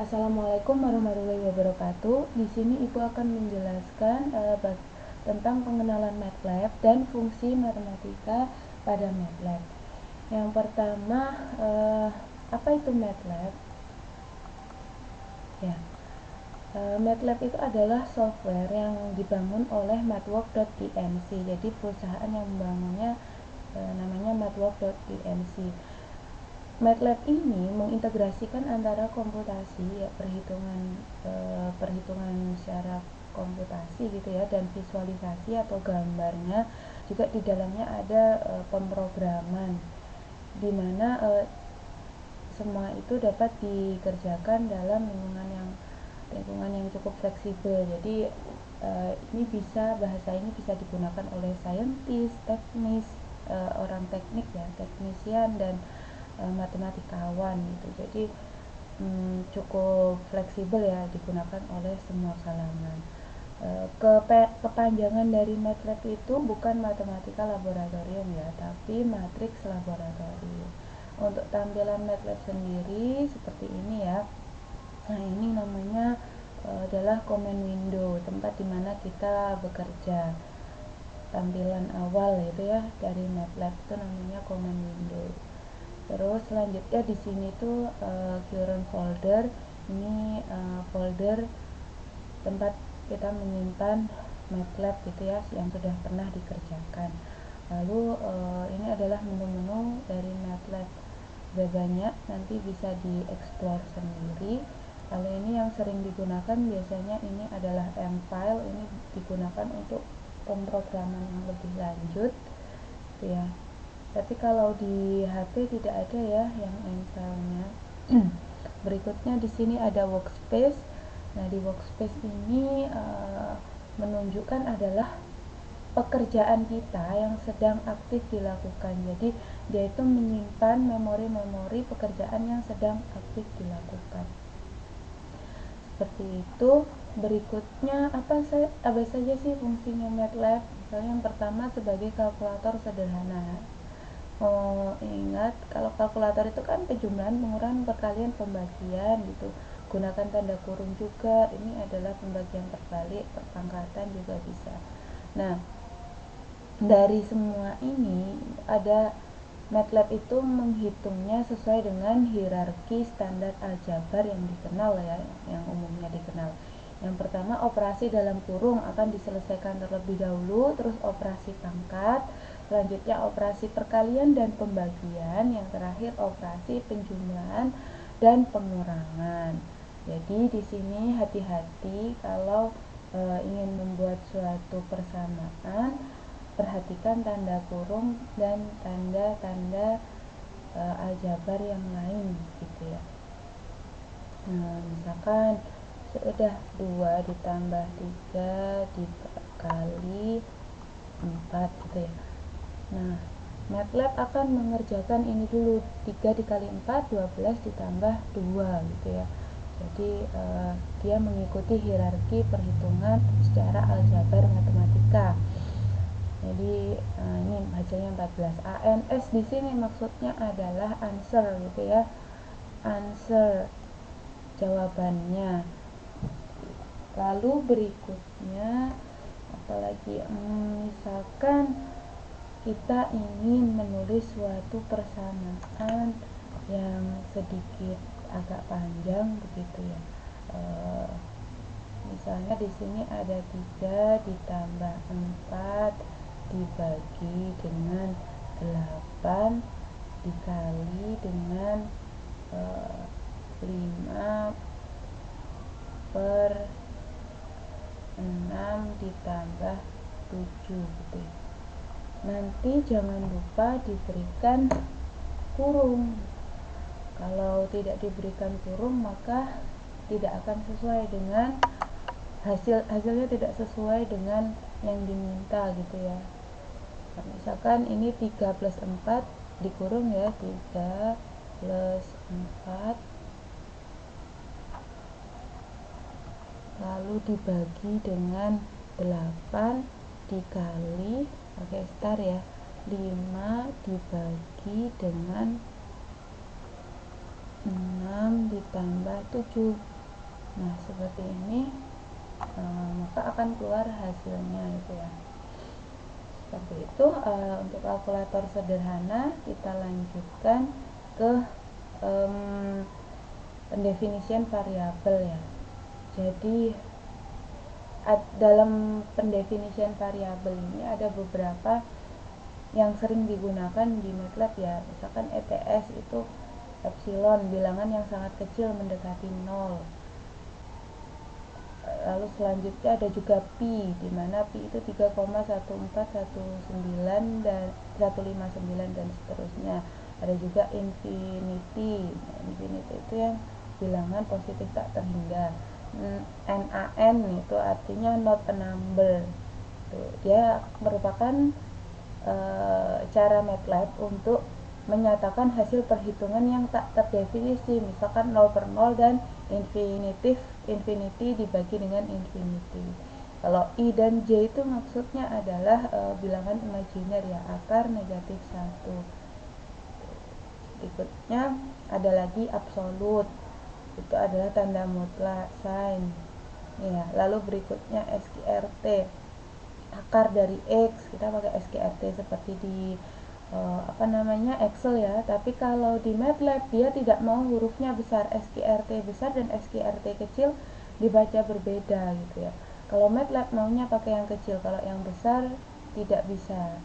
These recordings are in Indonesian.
Assalamualaikum warahmatullahi wabarakatuh. Di sini Ibu akan menjelaskan tentang pengenalan MATLAB dan fungsi matematika pada MATLAB. Yang pertama, apa itu MATLAB? Ya, MATLAB itu adalah software yang dibangun oleh Mathworks.inc. Jadi perusahaan yang membangunnya namanya Mathworks.inc. MATLAB ini mengintegrasikan antara komputasi, ya, perhitungan secara komputasi gitu ya, dan visualisasi atau gambarnya. Juga di dalamnya ada pemrograman, di mana semua itu dapat dikerjakan dalam lingkungan yang cukup fleksibel. Jadi bahasa ini bisa digunakan oleh saintis, teknis, orang teknik ya, teknisian, dan matematikawan gitu. Jadi cukup fleksibel ya, digunakan oleh semua kalangan. Kepanjangan dari MATLAB itu bukan matematika laboratorium ya, tapi matriks laboratorium. Untuk tampilan MATLAB sendiri seperti ini ya. Nah, ini namanya adalah command window, tempat dimana kita bekerja. Tampilan awal itu ya dari MATLAB itu namanya command window. Terus selanjutnya di sini tuh current folder. Ini folder tempat kita menyimpan MATLAB gitu ya, yang sudah pernah dikerjakan. Lalu ini adalah menu-menu dari MATLAB. Sudah banyak, nanti bisa dieksplor sendiri. Lalu ini yang sering digunakan biasanya ini adalah M-file. Ini digunakan untuk pemrograman yang lebih lanjut gitu ya. Tapi kalau di HP tidak ada ya yang M-file-nya. Berikutnya di sini ada workspace. Nah, di workspace ini menunjukkan adalah pekerjaan kita yang sedang aktif dilakukan. Jadi dia itu menyimpan memori-memori pekerjaan yang sedang aktif dilakukan. Seperti itu. Berikutnya apa saja sih fungsinya MATLAB? Misalnya yang pertama sebagai kalkulator sederhana. Ingat kalau kalkulator itu kan penjumlahan, pengurangan, perkalian, pembagian gitu. Gunakan tanda kurung juga. Ini adalah pembagian terbalik, perpangkatan juga bisa. Nah, dari semua ini ada MATLAB itu menghitungnya sesuai dengan hierarki standar aljabar yang dikenal ya, yang umumnya dikenal. Yang pertama, operasi dalam kurung akan diselesaikan terlebih dahulu, terus operasi pangkat, selanjutnya operasi perkalian dan pembagian, yang terakhir operasi penjumlahan dan pengurangan. Jadi di sini hati-hati kalau ingin membuat suatu persamaan, perhatikan tanda kurung dan tanda-tanda aljabar yang lain gitu ya. Nah, misalkan sudah 2 ditambah 3 dikali 4 gitu ya. Nah, MATLAB akan mengerjakan ini dulu. 3 dikali 4 12 ditambah 2 gitu ya. Jadi dia mengikuti hierarki perhitungan secara aljabar matematika. Jadi ini hasilnya 14. ANS di sini maksudnya adalah answer gitu ya. Answer, jawabannya. Lalu berikutnya apalagi, misalkan kita ingin menulis suatu persamaan yang sedikit agak panjang begitu ya. Misalnya di sini ada 3 ditambah 4 dibagi dengan 8 dikali dengan 5 per 6 ditambah 7 gitu ya. Nanti jangan lupa diberikan kurung. Kalau tidak diberikan kurung maka tidak akan sesuai dengan hasilnya, tidak sesuai dengan yang diminta gitu ya. Nah, misalkan ini 3 plus 4 dikurung ya, 3 plus 4 lalu dibagi dengan 8 dikali, pakai star ya, 5 dibagi dengan 6 ditambah 7. Nah seperti ini, maka akan keluar hasilnya gitu ya. Seperti itu. Untuk kalkulator sederhana kita lanjutkan ke pendefinisian variabel ya. Jadi dalam pendefinisian variabel ini ada beberapa yang sering digunakan di MATLAB ya. Misalkan ETS itu epsilon, bilangan yang sangat kecil mendekati 0. Lalu selanjutnya ada juga pi, di mana pi itu 3,1419 dan 159 dan seterusnya. Ada juga infinity. Nah, infinity itu yang bilangan positif tak terhingga. NaN itu artinya not a number. Dia merupakan cara MATLAB untuk menyatakan hasil perhitungan yang tak terdefinisi, misalkan 0 per 0 dan infinity dibagi dengan infinity. Kalau I dan J itu maksudnya adalah bilangan imajiner ya, akar negatif 1. Berikutnya ada lagi absolut, itu adalah tanda mutlak, sign ya. Lalu berikutnya SQRT, akar dari X, kita pakai SQRT seperti di Excel ya. Tapi kalau di MATLAB dia tidak mau hurufnya besar, SQRT besar dan SQRT kecil dibaca berbeda gitu ya. Kalau MATLAB maunya pakai yang kecil, kalau yang besar tidak bisa.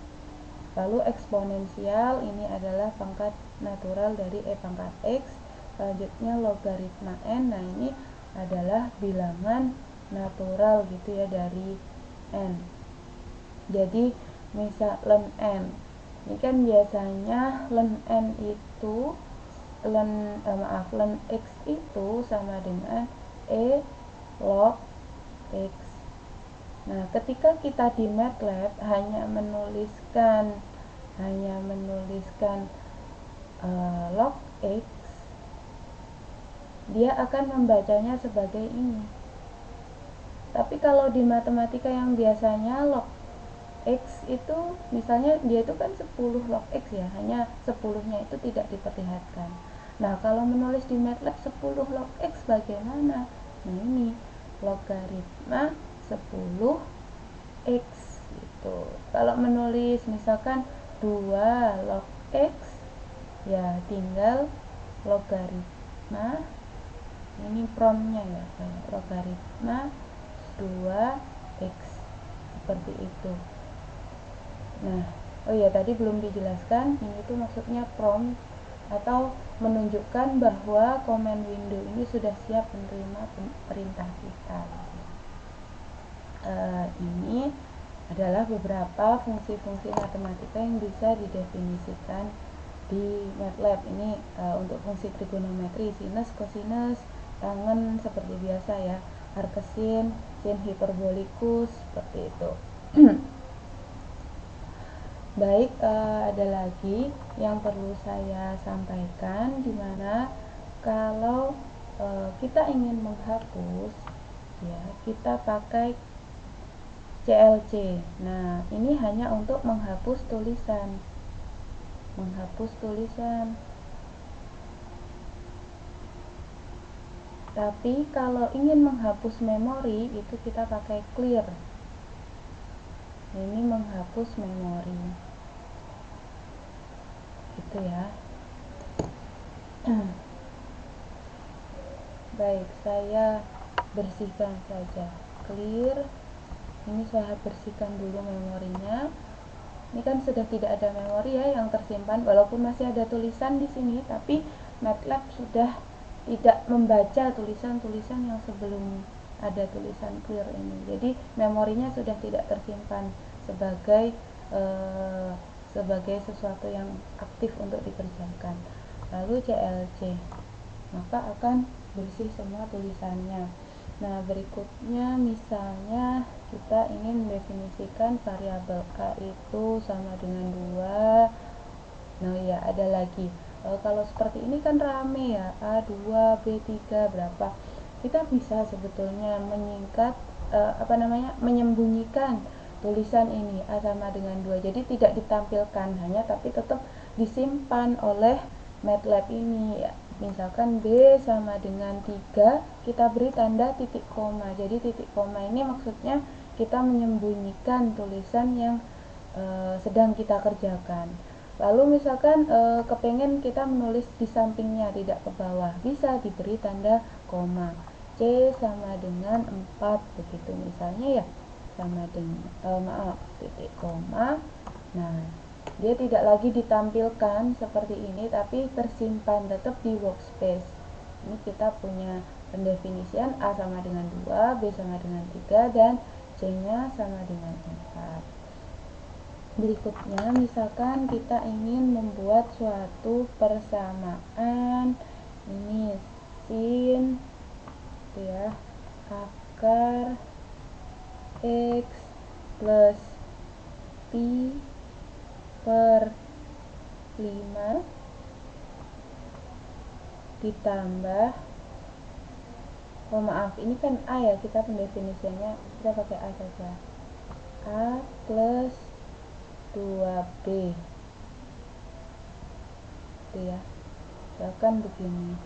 Lalu eksponensial, ini adalah pangkat natural dari pangkat X. Selanjutnya logaritma N, nah ini adalah bilangan natural gitu ya dari N. Jadi misal ln N, ini kan biasanya ln N itu ln X itu sama dengan E log X. Nah ketika kita di MATLAB hanya menuliskan log X, dia akan membacanya sebagai ini. Tapi kalau di matematika yang biasanya log X itu misalnya dia itu kan 10 log X ya, hanya 10-nya itu tidak diperlihatkan. Nah kalau menulis di MATLAB 10 log X bagaimana? Nah ini logaritma 10 X gitu. Kalau menulis misalkan 2 log X ya tinggal logaritma, ini promnya ya, logaritma 2X seperti itu. Nah, oh ya tadi belum dijelaskan, ini tuh maksudnya prompt atau menunjukkan bahwa command window ini sudah siap menerima perintah kita. Ini adalah beberapa fungsi-fungsi matematika yang bisa didefinisikan di MATLAB. Ini untuk fungsi trigonometri, sinus, kosinus, tangen seperti biasa ya, arcsin, sin hiperbolikus seperti itu. Baik, ada lagi yang perlu saya sampaikan, dimana kalau kita ingin menghapus ya, kita pakai CLC. Nah ini hanya untuk menghapus tulisan, tapi kalau ingin menghapus memori itu kita pakai clear. Ini menghapus memori gitu ya. Baik, saya bersihkan saja, clear. Ini saya bersihkan dulu memorinya. Ini kan sudah tidak ada memori ya yang tersimpan, walaupun masih ada tulisan di sini, tapi MATLAB sudah tidak membaca tulisan-tulisan yang sebelum ada tulisan clear ini. Jadi memorinya sudah tidak tersimpan sebagai sesuatu yang aktif untuk dikerjakan. Lalu CLC, maka akan bersih semua tulisannya. Nah berikutnya misalnya kita ingin mendefinisikan variabel A itu sama dengan 2. Nah ya ada lagi, kalau seperti ini kan rame ya, A2, B3 berapa. Kita bisa sebetulnya menyingkat menyembunyikan tulisan ini A sama dengan 2, jadi tidak ditampilkan hanya, tapi tetap disimpan oleh MATLAB ini ya. Misalkan B sama dengan 3, kita beri tanda titik koma. Jadi titik koma ini maksudnya kita menyembunyikan tulisan yang sedang kita kerjakan. Lalu misalkan kepengen kita menulis di sampingnya, tidak ke bawah, bisa diberi tanda koma. C sama dengan 4, begitu misalnya ya, sama dengan titik koma. Nah, dia tidak lagi ditampilkan seperti ini, tapi tersimpan tetap di workspace. Ini kita punya pendefinisian A sama dengan 2, B sama dengan 3, dan C nya sama dengan 4. Berikutnya, misalkan kita ingin membuat suatu persamaan, ini sin ya, akar X plus pi per 5 ditambah, oh maaf, ini kan A ya, kita pendefinisiannya kita pakai A saja, A plus 2B itu ya. Misalkan begini,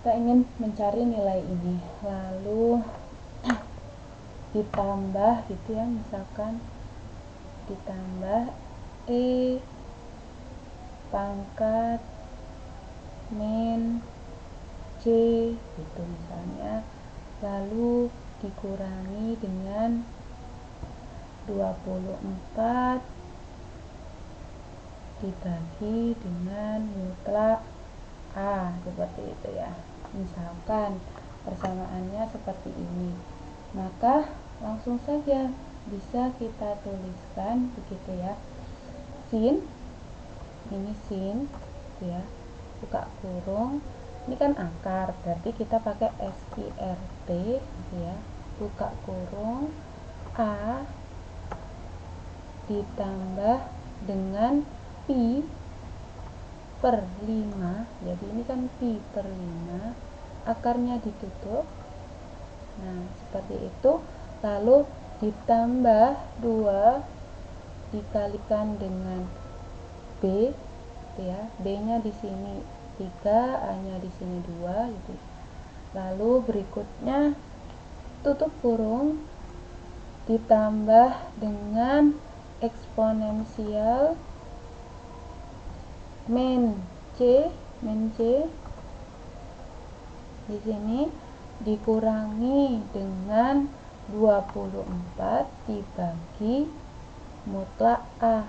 kita ingin mencari nilai ini, lalu ditambah gitu ya, misalkan ditambah E pangkat min C gitu misalnya, lalu dikurangi dengan 24 dibagi dengan mutlak A, seperti itu ya. Misalkan persamaannya seperti ini, maka langsung saja bisa kita tuliskan begitu ya, sin, ini sin gitu ya, buka kurung, ini kan akar, berarti kita pakai SQRT gitu ya, buka kurung A ditambah dengan pi per 5, jadi ini kan pi per 5, akarnya ditutup, nah seperti itu, lalu ditambah 2 dikalikan dengan B gitu ya, B nya di sini 3, A nya di sini 2 gitu. Lalu berikutnya tutup kurung ditambah dengan eksponensial min C di sini dikurangi dengan 24 dibagi mutlak A,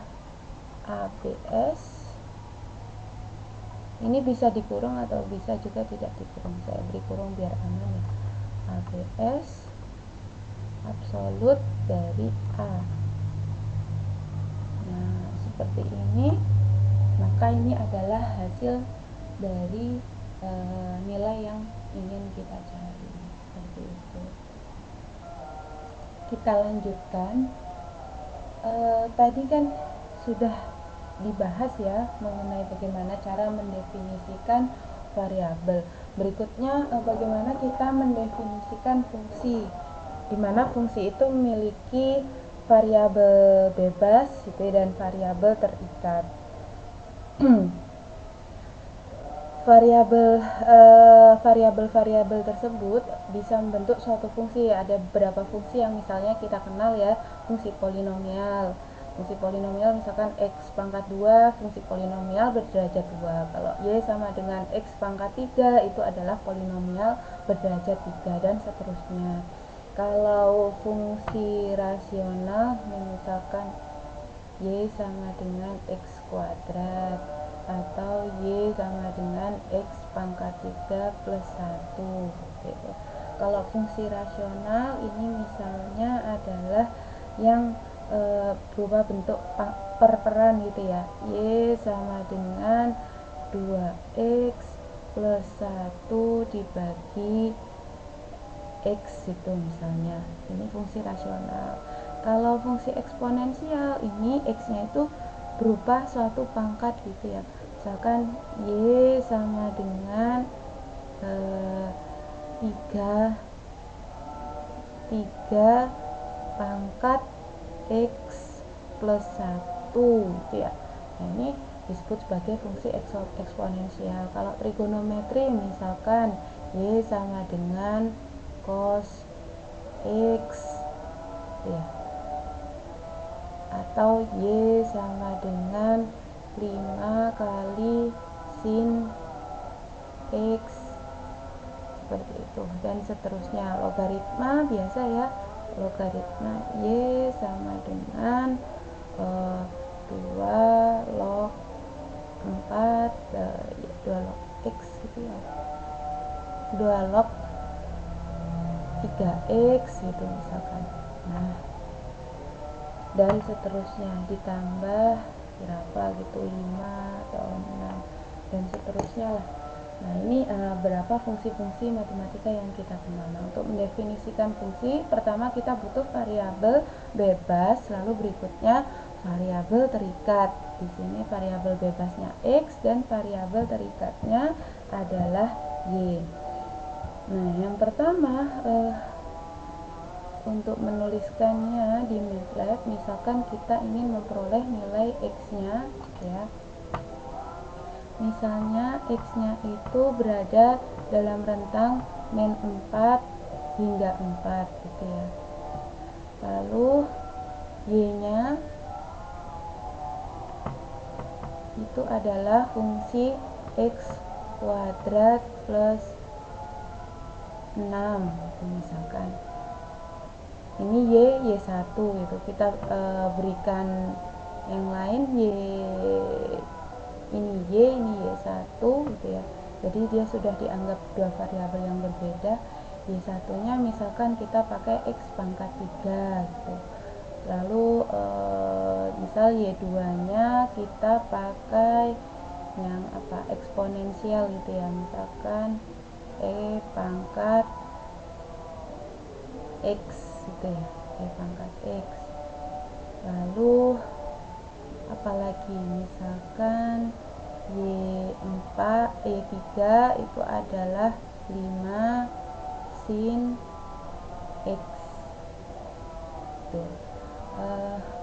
ABS. Ini bisa dikurung atau bisa juga tidak dikurung, saya beri kurung biar aman ya. ABS absolut dari A. Nah, seperti ini. Maka ini adalah hasil dari nilai yang ingin kita cari, seperti itu. Kita lanjutkan. Tadi kan sudah dibahas ya mengenai bagaimana cara mendefinisikan variabel. Berikutnya bagaimana kita mendefinisikan fungsi, di mana fungsi itu memiliki variabel bebas gitu, dan variabel terikat. Variabel tersebut bisa membentuk suatu fungsi. Ada beberapa fungsi yang misalnya kita kenal ya, fungsi polinomial. Fungsi polinomial misalkan x pangkat 2, fungsi polinomial berderajat 2. Kalau y sama dengan x pangkat 3, itu adalah polinomial berderajat 3, dan seterusnya. Kalau fungsi rasional misalkan y sama dengan x kuadrat, atau y sama dengan x pangkat 3 plus 1 gitu. Kalau fungsi rasional ini misalnya adalah yang berupa bentuk perperan gitu ya, y sama dengan 2x plus 1 dibagi x itu misalnya, ini fungsi rasional. Kalau fungsi eksponensial ini x-nya itu berupa suatu pangkat gitu ya, misalkan y sama dengan 3 pangkat x plus 1 gitu ya. Nah, ini disebut sebagai fungsi eksponensial. Kalau trigonometri misalkan Y sama dengan cos X ya, atau Y sama dengan 5 kali sin X, seperti itu, dan seterusnya. Logaritma biasa ya, logaritma Y sama dengan 2 log 4 2 log X gitu ya, 2 log 3X gitu misalkan. Nah, dan seterusnya ditambah berapa gitu, 5 atau 6 dan seterusnya lah. Nah, ini berapa fungsi-fungsi matematika yang kita kenal. Nah, untuk mendefinisikan fungsi, pertama kita butuh variabel bebas, lalu berikutnya variabel terikat. Di sini variabel bebasnya X dan variabel terikatnya adalah Y. Nah, yang pertama untuk menuliskannya di MATLAB, misalkan kita ingin memperoleh nilai X-nya ya. Misalnya X-nya itu berada dalam rentang min 4 hingga 4 gitu ya. Lalu Y-nya itu adalah fungsi X kuadrat plus 6 gitu misalkan. Ini Y1 gitu. Kita berikan yang lain ini Y1 gitu ya. Jadi dia sudah dianggap dua variabel yang berbeda. Y1-nya misalkan kita pakai X pangkat 3 gitu. Lalu misal Y2-nya kita pakai yang eksponensial gitu ya, misalkan E pangkat X gitu ya, E pangkat X. Lalu apalagi misalkan Y3 itu adalah 5 sin X tuh.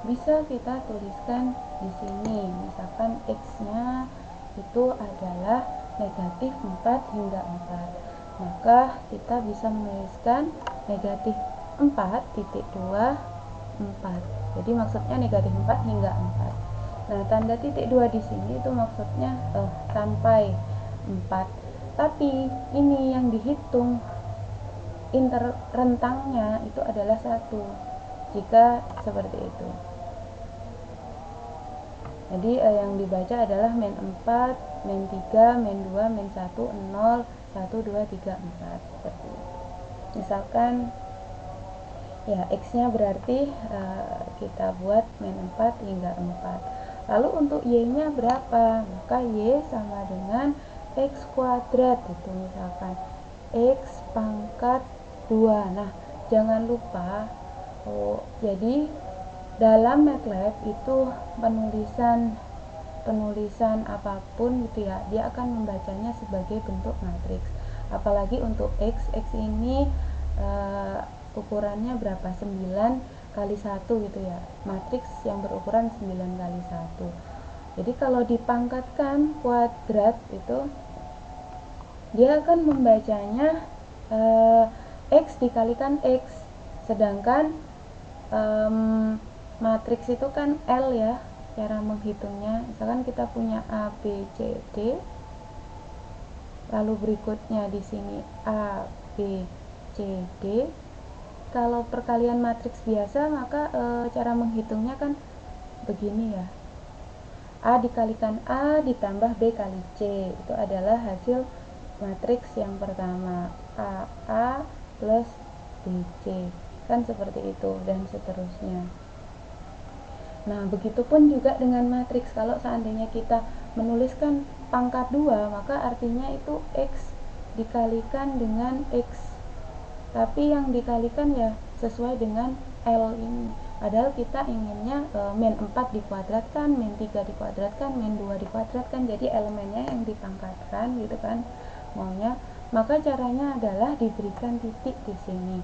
Bisa kita tuliskan di sini, misalkan X-nya itu adalah negatif 4 hingga 4, maka kita bisa menuliskan negatif 4,2 4. Jadi maksudnya negatif 4 hingga 4. Nah, tanda titik 2 di sini itu maksudnya sampai 4. Tapi ini yang dihitung rentangnya itu adalah 1. Jika seperti itu. Jadi yang dibaca adalah min 4, min 3, min 2, min 1, 0, 1, 2, 3, 4. Seperti itu. Misalkan ya X-nya berarti kita buat min 4 hingga 4. Lalu untuk Y-nya berapa? Maka Y sama dengan X kuadrat itu misalkan X pangkat 2. Nah, jangan lupa jadi dalam MATLAB itu penulisan apapun gitu ya, dia akan membacanya sebagai bentuk matriks. Apalagi untuk X ini ukurannya berapa? 9 kali 1 gitu ya, matriks yang berukuran 9 kali 1. Jadi kalau dipangkatkan kuadrat itu dia akan membacanya X dikalikan X, sedangkan matriks itu kan L ya cara menghitungnya. Misalkan kita punya A, B, C, D, lalu berikutnya di sini A, B, C, D. Kalau perkalian matriks biasa maka cara menghitungnya kan begini ya, A dikalikan A ditambah B kali C, itu adalah hasil matriks yang pertama, AA plus BC, kan seperti itu, dan seterusnya. Nah, begitupun juga dengan matriks. Kalau seandainya kita menuliskan pangkat 2, maka artinya itu X dikalikan dengan X, tapi yang dikalikan ya sesuai dengan L ini. Padahal kita inginnya min 4 dikuadratkan, min 3 dikuadratkan, min 2 dikuadratkan, jadi elemennya yang dipangkatkan gitu kan maunya. Maka caranya adalah diberikan titik di sini.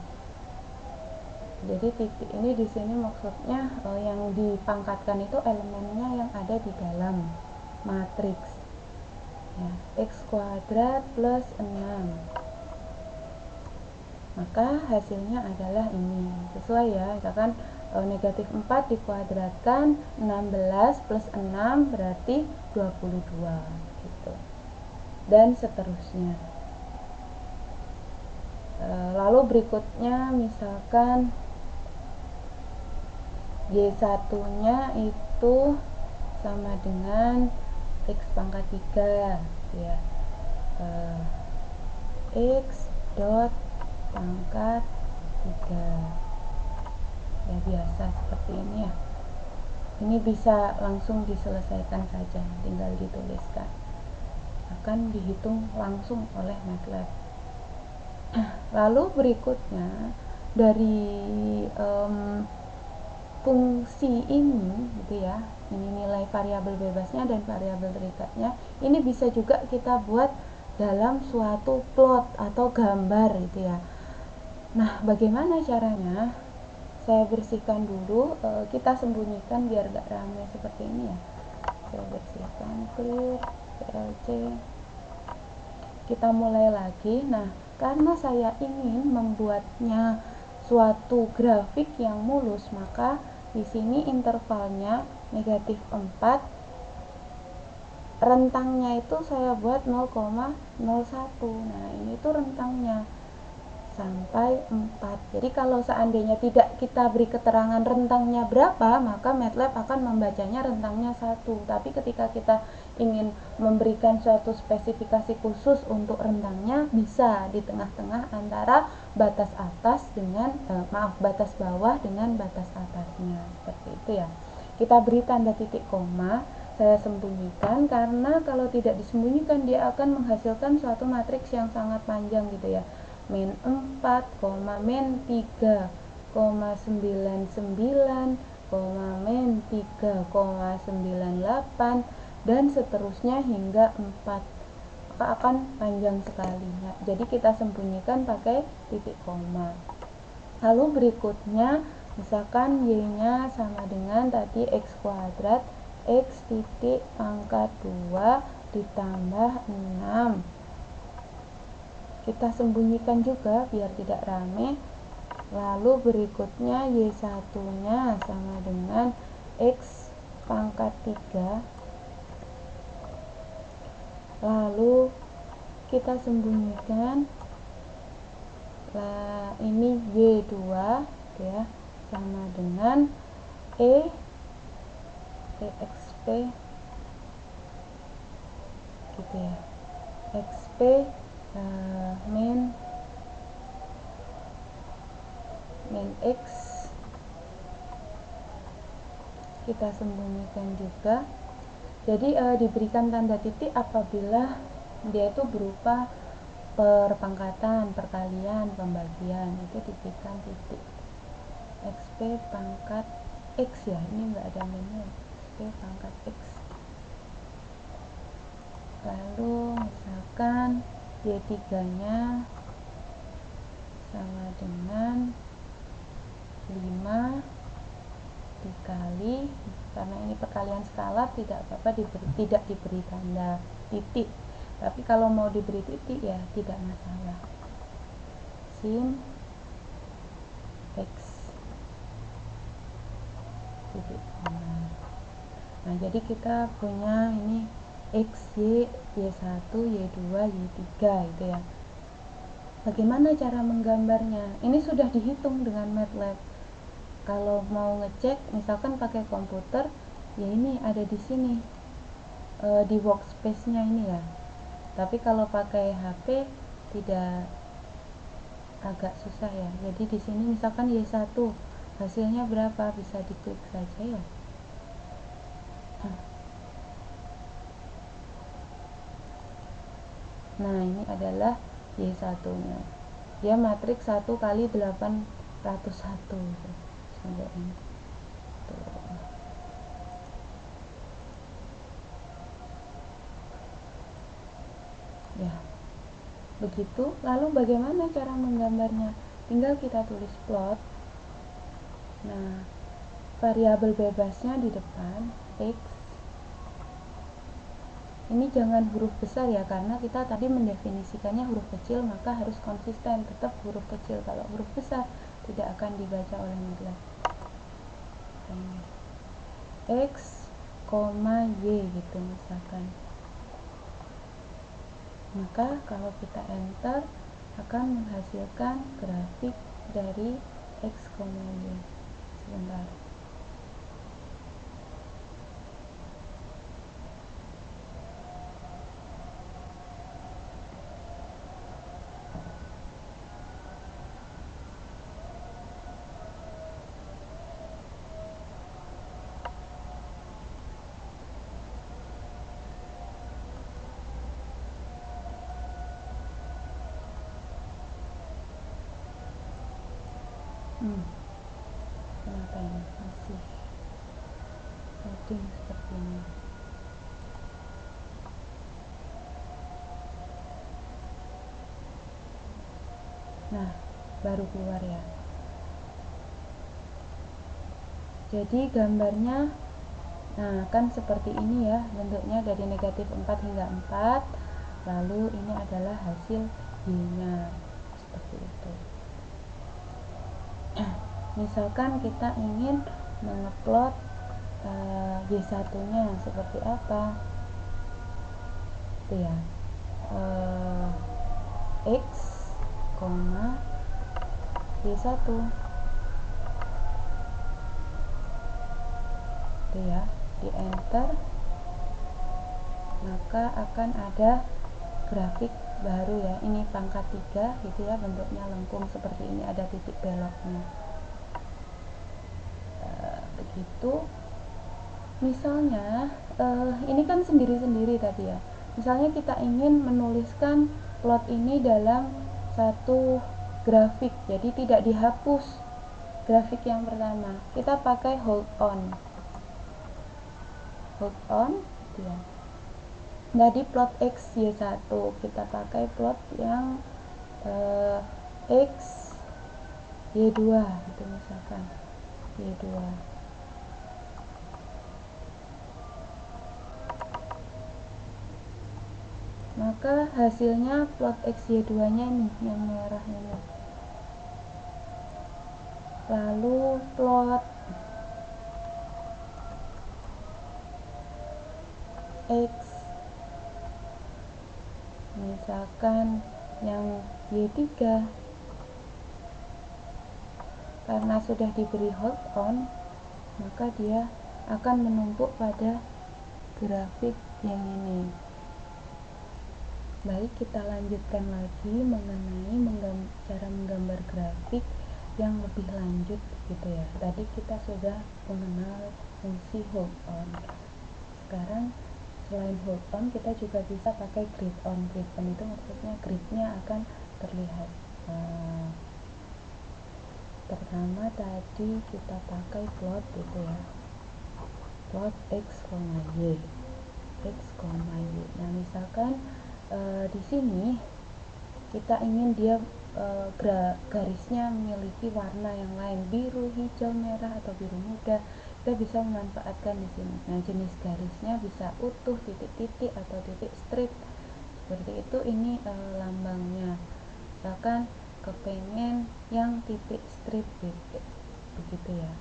Jadi titik ini di sini maksudnya yang dipangkatkan itu elemennya yang ada di dalam matriks ya, X kuadrat plus 6, maka hasilnya adalah ini, sesuai ya. Misalkan negatif 4 dikuadratkan 16 plus 6 berarti 22 gitu, dan seterusnya. Lalu berikutnya misalkan Y1 nya itu sama dengan X pangkat 3 ya, X dot pangkat 3 ya, biasa seperti ini ya. Ini bisa langsung diselesaikan saja, tinggal dituliskan, akan dihitung langsung oleh MATLAB. Lalu berikutnya dari fungsi ini gitu ya, ini nilai variabel bebasnya dan variabel terikatnya, ini bisa juga kita buat dalam suatu plot atau gambar gitu ya. Nah, bagaimana caranya? Saya bersihkan dulu, kita sembunyikan biar gak ramai seperti ini ya. Saya bersihkan, clear, PLC. Kita mulai lagi. Nah, karena saya ingin membuatnya suatu grafik yang mulus, maka di sini intervalnya negatif 4, rentangnya itu saya buat 0,01. Nah, ini tuh rentangnya sampai 4. Jadi kalau seandainya tidak kita beri keterangan rentangnya berapa, maka MATLAB akan membacanya rentangnya 1. Tapi ketika kita ingin memberikan suatu spesifikasi khusus untuk rentangnya, bisa di tengah-tengah antara batas atas dengan batas bawah dengan batas atasnya, seperti itu ya. Kita beri tanda titik koma, saya sembunyikan karena kalau tidak disembunyikan dia akan menghasilkan suatu matriks yang sangat panjang gitu ya. Min 4, min 3, 99, min 3,98 dan seterusnya hingga 4, maka akan panjang sekali ya. Jadi kita sembunyikan pakai titik koma. Lalu berikutnya misalkan y nya sama dengan tadi x kuadrat x titik pangkat 2 ditambah 6, kita sembunyikan juga biar tidak rame. Lalu berikutnya Y1 nya sama dengan X pangkat 3, lalu kita sembunyikan. Nah, ini Y2 ya, sama dengan EXP gitu ya, XP min X, kita sembunyikan juga. Jadi diberikan tanda titik apabila dia itu berupa perpangkatan, perkalian, pembagian, itu diberikan titik. XP pangkat X ya, ini enggak ada minnya, XP pangkat X. Lalu misalkan Y3 nya sama dengan 5 dikali, karena ini perkalian skalar tidak apa-apa tidak diberi tanda titik, tapi kalau mau diberi titik ya tidak masalah, sin X titik. Nah, jadi kita punya ini X, Y, Y1, Y2, Y3 gitu ya. Bagaimana cara menggambarnya? Ini sudah dihitung dengan MATLAB. Kalau mau ngecek misalkan pakai komputer, ya ini ada di sini di workspace-nya ini ya. Tapi kalau pakai HP tidak, agak susah ya. Jadi di sini misalkan Y1 hasilnya berapa, bisa diklik saja ya. Nah, ini adalah Y1 nya, dia matriks 1 kali 801 gitu. Sampai ini tuh. Ya, begitu. Lalu bagaimana cara menggambarnya? Tinggal kita tulis plot. Nah, variabel bebasnya di depan X, Ini jangan huruf besar ya, karena kita tadi mendefinisikannya huruf kecil, maka harus konsisten tetap huruf kecil. Kalau huruf besar tidak akan dibaca oleh MATLAB. X, Y gitu misalkan. Maka kalau kita enter akan menghasilkan grafik dari X, Y. Sebentar. Kenapa ini masih loading seperti ini? Nah, baru keluar ya. Jadi gambarnya kan seperti ini ya, bentuknya dari negatif 4 hingga 4. Lalu ini adalah hasil Y-nya seperti itu. Misalkan kita ingin mengupload Y1-nya seperti apa? Itu ya. X, Y1. Itu ya, di enter maka akan ada grafik baru ya. Ini pangkat 3 gitu ya, bentuknya lengkung seperti ini, ada titik beloknya. Begitu. Misalnya ini kan sendiri-sendiri tadi ya. Misalnya kita ingin menuliskan plot ini dalam satu grafik, jadi tidak dihapus grafik yang pertama. Kita pakai hold on gitu ya. Jadi plot X Y1, kita pakai plot yang X Y2 gitu misalkan. Y2. Maka hasilnya plot XY2 nya nih yang merah ini. Lalu plot X misalkan yang Y3, karena sudah diberi hold on maka dia akan menumpuk pada grafik yang ini. Baik, kita lanjutkan lagi mengenai cara menggambar grafik yang lebih lanjut gitu ya. Tadi kita sudah mengenal fungsi hold on. Sekarang selain hold on kita juga bisa pakai grid on. Grid on itu maksudnya gridnya akan terlihat. Pertama tadi kita pakai plot gitu ya, plot X, Y. X, Y. Nah misalkan di sini kita ingin dia garisnya memiliki warna yang lain, biru, hijau, merah atau biru muda. Kita bisa memanfaatkan di sini. Nah jenis garisnya bisa utuh, titik-titik atau titik strip seperti itu. Ini lambangnya. Misalkan kepengen yang titik strip gitu, begitu ya.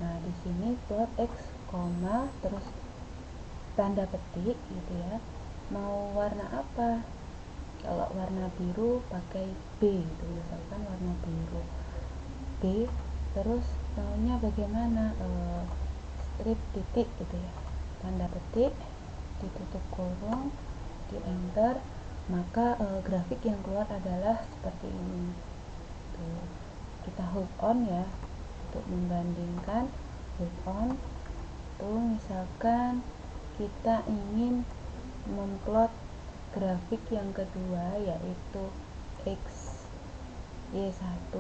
Nah di sini plot X, terus tanda petik gitu ya, mau warna apa. Kalau warna biru pakai B gitu, misalkan warna biru B, terus maunya bagaimana, strip titik gitu ya, tanda petik ditutup kurung, di enter, maka grafik yang keluar adalah seperti ini. Tuh, kita hold on ya untuk membandingkan. Hold on tuh, misalkan kita ingin memplot grafik yang kedua yaitu X Y1,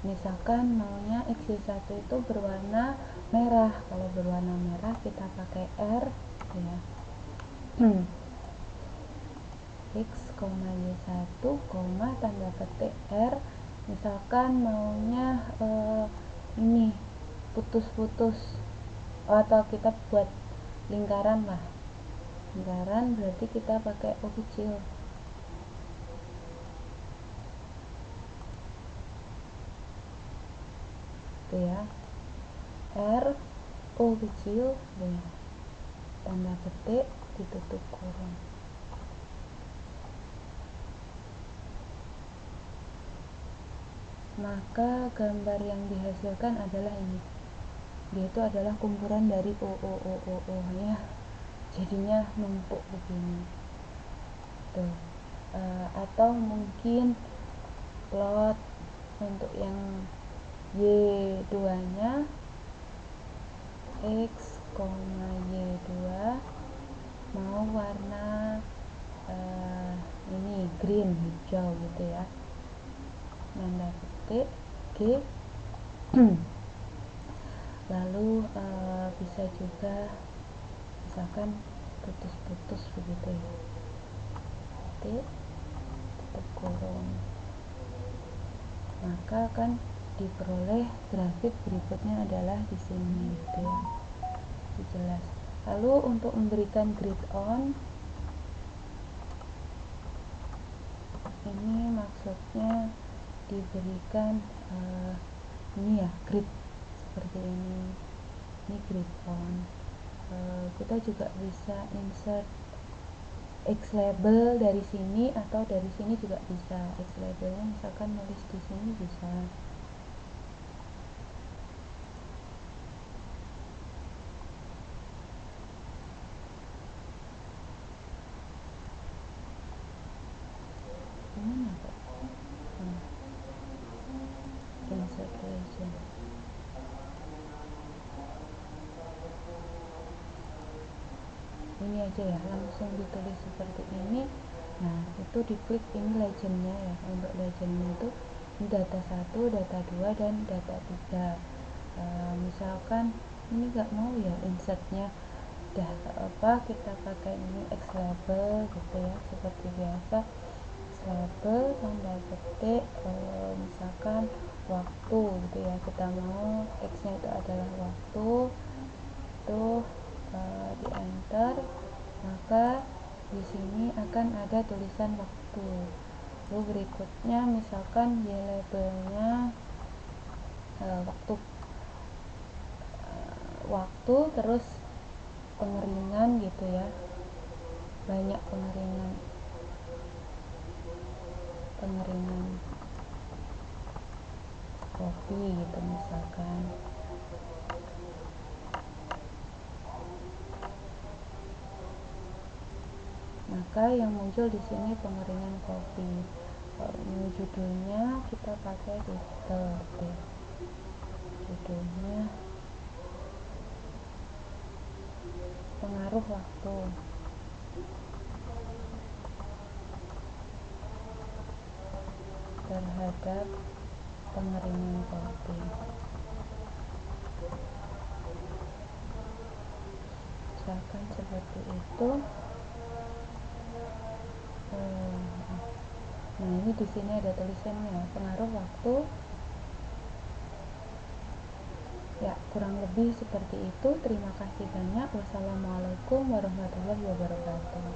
misalkan maunya X Y1 itu berwarna merah. Kalau berwarna merah kita pakai R ya. X, Y1, tanda petik R. Misalkan maunya ini putus-putus atau kita buat lingkaran lah. Lingkaran berarti kita pakai O kecil. Itu ya. R O kecil ya. Tanda petik ditutup kurung. Maka gambar yang dihasilkan adalah ini. Dia itu adalah kumpulan dari O ya. Jadinya numpuk begini. Tuh. Atau mungkin plot untuk yang Y2 nya X, Y2 mau warna ini green, hijau gitu ya. Tanda petik G. Lalu bisa juga misalkan putus-putus begitu ya. Titik, tutup kurung. Maka akan diperoleh grafik berikutnya adalah di sini gitu ya. Jelas. Lalu untuk memberikan grid on, ini maksudnya diberikan ini ya, grid seperti ini grid on. Kita juga bisa insert X label dari sini, atau dari sini juga bisa. X labelnya misalkan nulis di sini bisa. Mana Pak? Insert legend. Ini aja ya, langsung ditulis seperti ini. Nah, itu diklik ini legendnya ya. Untuk legendnya itu ini data 1, data 2, dan data 3. Misalkan ini nggak mau ya insertnya, udah kita pakai ini X label gitu ya, seperti biasa. X label tanda petik misalkan waktu gitu ya, kita mau X nya itu adalah waktu, itu di enter, maka di sini akan ada tulisan waktu. Lalu berikutnya misalkan Y labelnya waktu terus pengeringan gitu ya, banyak pengeringan kopi gitu misalkan. Maka yang muncul di sini pengeringan kopi. Ini judulnya kita pakai titel deh. Judulnya pengaruh waktu terhadap pengeringan kopi. Misalkan seperti itu. Nah, ini di sini ada tulisannya pengaruh waktu. Ya, kurang lebih seperti itu. Terima kasih banyak. Wassalamualaikum warahmatullahi wabarakatuh.